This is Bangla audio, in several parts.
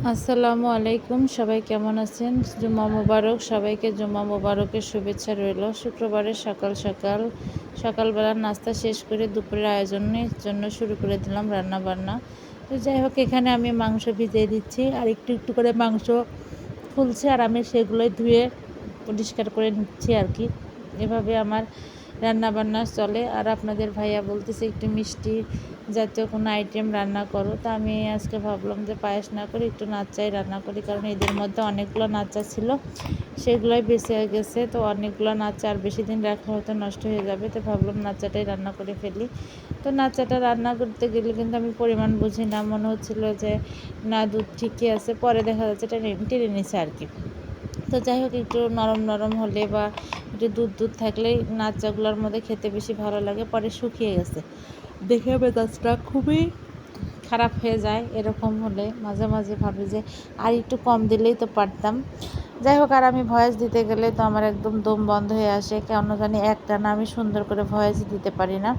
আসসালামু আলাইকুম, সবাই কেমন আছেন? জুম্মা মোবারক। সবাইকে জুম্মা মোবারকের শুভেচ্ছা রইল। শুক্রবারের সকাল সকাল সকালবেলার নাস্তা শেষ করে দুপুরের আয়োজনের জন্য শুরু করে দিলাম রান্না বান্না। তো যাই হোক, এখানে আমি মাংস ভিজিয়ে দিচ্ছি আর একটু একটু করে মাংস ফুলছে আর আমি সেগুলোই ধুয়ে পরিষ্কার করে নিচ্ছি আর কি। এভাবে আমার রান্না বান্না চলে। আর আপনাদের ভাইয়া বলতেছে একটু মিষ্টি জাতীয় কোনো আইটেম রান্না করো। তা আমি আজকে ভাবলাম যে পায়েস না করে একটু নাচাই রান্না করি, কারণ এদের মধ্যে অনেকগুলো নাচা ছিল, সেগুলোই বেঁচে গেছে। তো অনেকগুলো নাচা আর বেশি দিন রাখলে হয়তো নষ্ট হয়ে যাবে, তো ভাবলাম নাচাটাই রান্না করে ফেলি। তো নাচাটা রান্না করতে গেলে কিন্তু আমি পরিমাণ বুঝি না, মনে হচ্ছিল যে না দুধ ঠিকই আছে, পরে দেখা যাচ্ছে এটা টেনে নিছে আর কি। তো যাই হোক, একটু নরম নরম হলে বা একটু দুধ দুধ থাকলেই নাচাগুলোর মধ্যে খেতে বেশি ভালো লাগে। পরে শুকিয়ে গেছে দেখে মেজাজটা খুবই খারাপ হয়ে যায়। এরকম হলে মাঝে মাঝে ভাবি যে আর একটু কম দিলেই তো পারতাম। যাই হোক, আর আমি ভয়েস দিতে গেলে তো আমার একদম দম বন্ধ হয়ে আসে, কেন জানি একটানা আমি সুন্দর করে ভয়েস দিতে পারি না।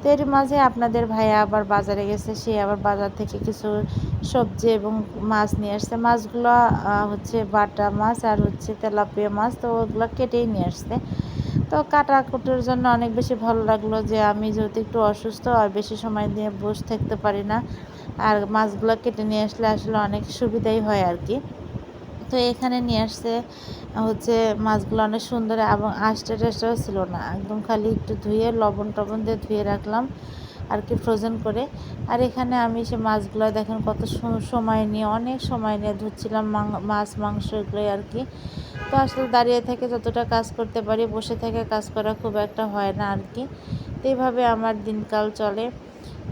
তো এর মাঝে আপনাদের ভাইয়া আবার বাজারে গেছে, সে আবার বাজার থেকে কিছু সবজি এবং মাছ নিয়ে আসছে। মাছগুলো হচ্ছে বাটা মাছ আর হচ্ছে তেলাপিয়া মাছ, তো ওগুলো কেটেই নিয়ে আসছে। তো কাটাকুটির জন্য অনেক বেশি ভালো লাগলো যে আমি যেহেতু একটু অসুস্থ আর বেশি সময় নিয়ে বসে থাকতে পারি না, আর মাছগুলো কেটে নিয়ে আসলে আসলে অনেক সুবিধাই হয় আর কি। তো এখানে নিয়ে আসছে হচ্ছে মাছগুলো অনেক সুন্দর এবং আঁশটা টেস্টাও ছিল না, একদম খালি একটু ধুয়ে লবণ টবণ দিয়ে ধুয়ে রাখলাম আর কি, ফ্রোজেন করে। আর এখানে আমি সে মাছগুলো দেখেন কত সময় নিয়ে, অনেক সময় নিয়ে ধুচ্ছিলাম মাছ মাংস এগুলোই আর কি। তো আসলে দাঁড়িয়ে থেকে যতটা কাজ করতে পারি, বসে থেকে কাজ করা খুব একটা হয় না আর কি। তো এইভাবে আমার দিনকাল চলে।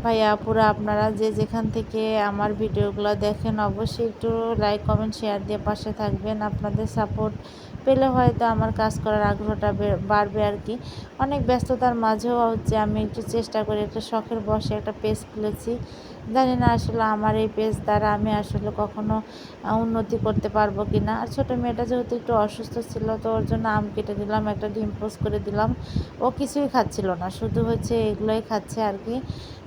ভাইয়া আপুরা, আপনারা যে যেখান থেকে আমার ভিডিওগুলো দেখেন অবশ্যই একটু লাইক কমেন্ট শেয়ার দিয়ে পাশে থাকবেন। আপনাদের সাপোর্ট পেলে হয়তো আমার কাজ করার আগ্রহটা বাড়বে আর কি। অনেক ব্যস্ততার মাঝেও হচ্ছে আমি একটু চেষ্টা করি, একটা শখের বশে একটা পেজ খুলেছি। জানি না আসলে আমার এই পেজ দ্বারা আমি আসলে কখনো উন্নতি করতে পারবো কি না। আর ছোটো মেয়েটা যেহেতু একটু অসুস্থ ছিল, তো ওর জন্য আম কেটে দিলাম, একটা ডিম পোস্ট করে দিলাম। ও কিছুই খাচ্ছিল না, শুধু হচ্ছে এগুলোই খাচ্ছে আর কি।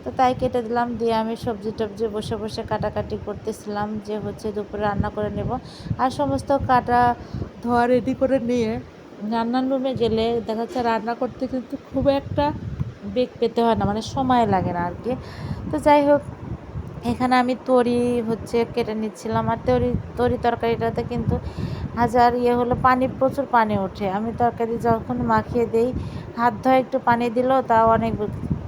তো তাই কেটে দিলাম, দিয়ে আমি সবজি টবজি বসে বসে কাটাকাটি করতেছিলাম যে হচ্ছে দুপুরে রান্না করে নেব। আর সমস্ত কাটা ধোয়া রেডি করে নিয়ে রান্নার রুমে গেলে দেখা যাচ্ছে রান্না করতে কিন্তু খুব একটা বেগ পেতে হয় না, মানে সময় লাগে না আর কি। তো যাই হোক, এখানে আমি তরি হচ্ছে কেটে নিচ্ছিলাম। আর তরি তরকারিটাতে কিন্তু হাজার হলো পানি, প্রচুর পানি ওঠে। আমি তরকারি যখন মাখিয়ে দেই, হাত ধোয়া একটু পানি দিলেও তাও অনেক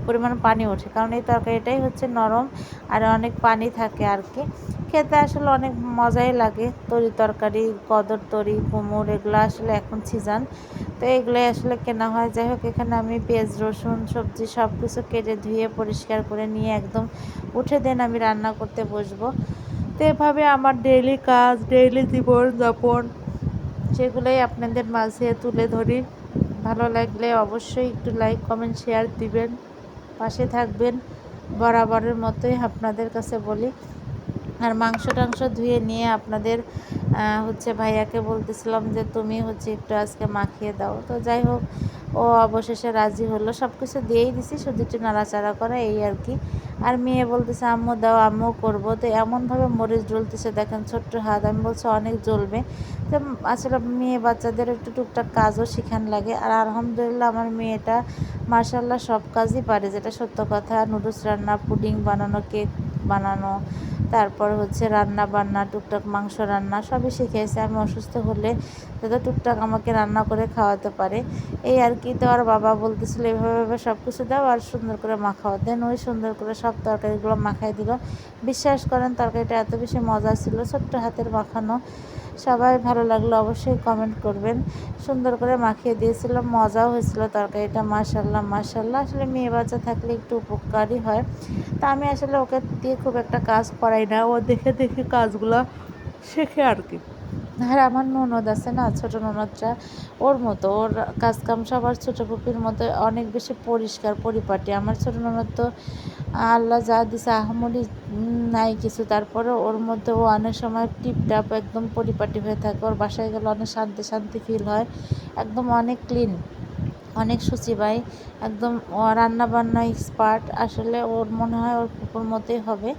পরিমাণ পানি ওঠে, কারণ এই তরকারিটাই হচ্ছে নরম আর অনেক পানি থাকে আর কি। খেতে আসলে অনেক মজাই লাগে। তরকারি, কদর তরি, কুমড় এগুলো আসলে এখন সিজন, তো এগুলোই আসলে কেনা হয়। যাই হোক, এখানে আমি পেঁয়াজ রসুন সবজি সব কিছু কেটে ধুয়ে পরিষ্কার করে নিয়ে একদম উঠে দেন আমি রান্না করতে বসবো। তো এভাবে আমার ডেইলি কাজ, ডেইলি জীবনযাপন সেগুলোই আপনাদের মাঝে তুলে ধরি। ভালো লাগলে অবশ্যই একটু লাইক কমেন্ট শেয়ার দিবেন, পাশে থাকবেন। বরাবরের মতোই আপনাদের কাছে বলি। আর মাংস টাংস ধুয়ে নিয়ে আপনাদের হচ্ছে ভাইয়াকে বলতেছিলাম যে তুমি হচ্ছে একটু আজকে মাখিয়ে দাও। তো যাই হোক, ও অবশেষে রাজি হলো, সব কিছু দিয়েই দিছি, শুধু একটু নাড়াচাড়া করা এই আর কি। আর মেয়ে বলতেছে আম্মু দাও, আম্মু করবো। তো এমনভাবে মরিচ জ্বলতেছে দেখেন, ছোট্ট হাত, আমি বলছি অনেক জ্বলবে। তো আসলে মেয়ে বাচ্চাদের একটু টুকটাক কাজও শেখান লাগে। আর আলহামদুলিল্লাহ আমার মেয়েটা মাশাল্লাহ সব কাজই পারে, যেটা সত্য কথা। নুডলস রান্না, পুডিং বানানো, কেক বানানো, তারপর হচ্ছে রান্না বান্না, টুকটাক মাংস রান্না সবই শিখেছে। আমি অসুস্থ হলে যাতে টুকটাক আমাকে রান্না করে খাওয়াতে পারে এই আর কি। তো আর বাবা বলতেছিল এভাবে সব কিছু দাও আর সুন্দর করে মাখাও। দেন ওই সুন্দর করে সব তরকারিগুলো মাখাই দিল। বিশ্বাস করেন তরকারিটা এত বেশি মজা ছিল, ছোট্ট হাতের মাখানো। সবাই ভালো লাগলো অবশ্যই কমেন্ট করবেন। সুন্দর করে মাখিয়ে দিয়েছিলাম, মজাও হয়েছিল তরকারিটা। মাশাল্লাহ মাশাল্লাহ, আসলে মেয়ে বাচ্চা থাকলে একটু উপকারই হয়। তা আমি আসলে ওকে দিয়ে খুব একটা কাজ করাই না, ও দেখে দেখে কাজগুলো শেখে আর কি। আর আমার ননদ আছে না, ছোটো ননদটা ওর মতো, ওর কাজকাম সবার ছোটো ফুপির মতো অনেক বেশি পরিষ্কার পরিপাটি। আমার ছোটো ননদ তো আল্লাহ যা দিছে আহামরি নাই কিছু, তারপরে ওর মধ্যে ও অনেক সময় টিপটাপ একদম পরিপাটি হয়ে থাকে। ওর বাসায় গেলে অনেক শান্তি শান্তি ফিল হয়, একদম অনেক ক্লিন। অনেক শুচিবাই, একদম রান্না বান্না এক্সপার্ট। আসলে ওর মনে হয় ওর ফুপুর মতোই হবে।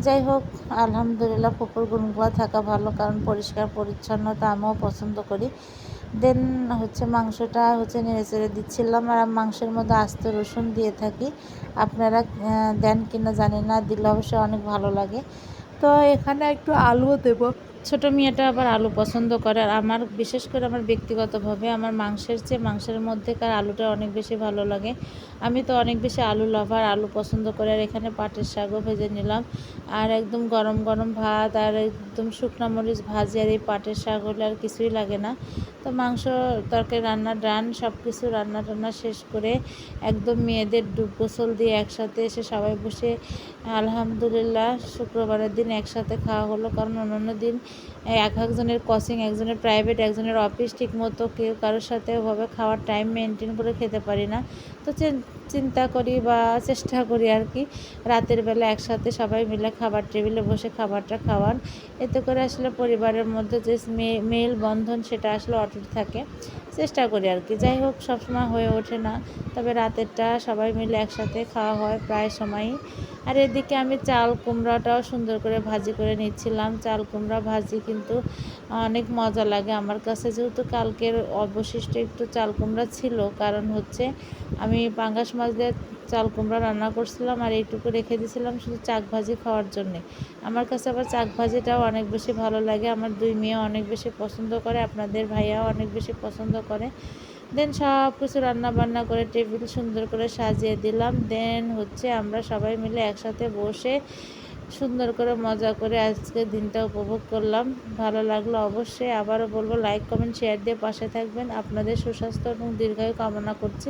যাই হোক, আলহামদুলিল্লাহ ফুপুর গুণগুলো থাকা ভালো, কারণ পরিষ্কার পরিচ্ছন্নতা আমিও পছন্দ করি। দেন হচ্ছে মাংসটা হচ্ছে নেড়েচেড়ে দিচ্ছিলাম, আর মাংসের মধ্যে আস্ত রসুন দিয়ে থাকি। আপনারা দেন কিনা জানি না, দিলে অবশ্যই অনেক ভালো লাগে। তো এখানে একটু আলুও দেবো। ছোটো মেয়েটা আবার আলু পছন্দ করে, আর আমার বিশেষ করে আমার ব্যক্তিগতভাবে আমার মাংসের চেয়ে মাংসের মধ্যেকার আলুটা অনেক বেশি ভালো লাগে। আমি তো অনেক বেশি আলু লাভার, আলু পছন্দ করে। আর এখানে পাটের শাকও ভেজে নিলাম, আর একদম গরম গরম ভাত আর একদম শুকনো মরিচ ভাজি, আর এই পাটের শাক হলে আর কিছুই লাগে না। তো মাংস তরকারি রান্না ডান, সব কিছু রান্না টান্না শেষ করে একদম মেয়েদের ডুব গোসল দিয়ে একসাথে এসে সবাই বসে আলহামদুলিল্লাহ শুক্রবারের দিন একসাথে খাওয়া হলো। কারণ অন্যান্য দিন এক একজনের কোচিং, একজনের প্রাইভেট, একজনের অফিস, ঠিক মতো কেউ কারোর সাথে ওভাবে খাওয়ার টাইম মেনটেন করে খেতে পারি না। তো চিন্তা করি বা চেষ্টা করি আর কি, রাতের বেলা একসাথে সবাই মিলে খাবার টেবিলে বসে খাবারটা খাওয়ার। এতে করে আসলে পরিবারের মধ্যে যে মেল বন্ধন সেটা আসলে অটুট থাকে। চেষ্টা করি আর কি। যাই হোক, সবসময় হয়ে ওঠে না, তবে রাতেরটা সবাই মিলে একসাথে খাওয়া হয় প্রায় সময়ই। আর এদিকে আমি চাল কুমড়াটাও সুন্দর করে ভাজি করে নিচ্ছিলাম। চাল কুমড়া ভাজি কিন্তু অনেক মজা লাগে আমার কাছে। যেহেতু কালকের অবশিষ্ট একটু চাল কুমড়া ছিল, কারণ হচ্ছে আমি পাঙ্গাস মাছ দিয়ে চাল কুমড়া রান্না করছিলাম, আর এইটুকু রেখে দিয়েছিলাম শুধু চাক ভাজি খাওয়ার জন্যে। আমার কাছে আবার চাক ভাজিটাও অনেক বেশি ভালো লাগে। আমার দুই মেয়ে অনেক বেশি পছন্দ করে, আপনাদের ভাইয়াও অনেক বেশি পছন্দ করে। দেন সব কিছু রান্না বান্না করে টেবিল সুন্দর করে সাজিয়ে দিলাম। দেন হচ্ছে আমরা সবাই মিলে একসাথে বসে সুন্দর করে মজা করে আজকের দিনটা উপভোগ করলাম। ভালো লাগলো অবশ্যই। আবারও বলবো, লাইক কমেন্ট শেয়ার দিয়ে পাশে থাকবেন। আপনাদের সুস্বাস্থ্য এবং দীর্ঘায়ু কামনা করছি।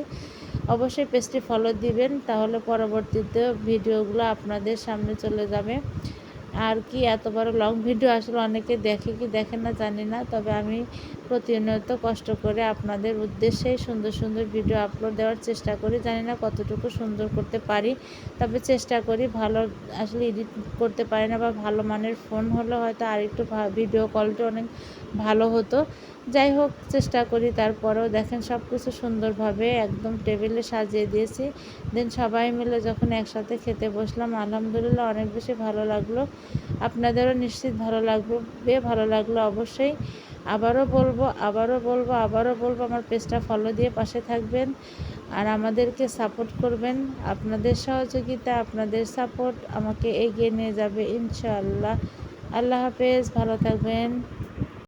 অবশ্যই পেজটি ফলো দিবেন, তাহলে পরবর্তীতে ভিডিওগুলো আপনাদের সামনে চলে যাবে। আর কি এত বড় লং ভিডিও আসলে অনেকে দেখে কি দেখে না জানি না, তবে আমি প্রতিনিয়ত কষ্ট করে আপনাদের উদ্দেশ্যেই সুন্দর সুন্দর ভিডিও আপলোড দেওয়ার চেষ্টা করি। জানি না কতটুকু সুন্দর করতে পারি, তবে চেষ্টা করি। ভালো আসলে এডিট করতে পারি না, বা ভালো মানের ফোন হলে হয়তো আরেকটু ভিডিও কলটা অনেক ভালো হতো। যাই হোক, চেষ্টা করি। তারপরেও দেখেন সব কিছু সুন্দরভাবে একদম টেবিলে সাজিয়ে দিয়েছি। দেন সবাই মিলে যখন একসাথে খেতে বসলাম, আলহামদুলিল্লাহ অনেক বেশি ভালো লাগলো। আপনাদেরও নিশ্চিত ভালো লাগবে। ভালো লাগলো অবশ্যই। আবারও বলবো আমার পেজটা ফলো দিয়ে পাশে থাকবেন, আর আমাদেরকে সাপোর্ট করবেন। আপনাদের সহযোগিতা, আপনাদের সাপোর্ট আমাকে এগিয়ে নিয়ে যাবে ইনশাআল্লাহ। আল্লাহ হাফেজ, ভালো থাকবেন।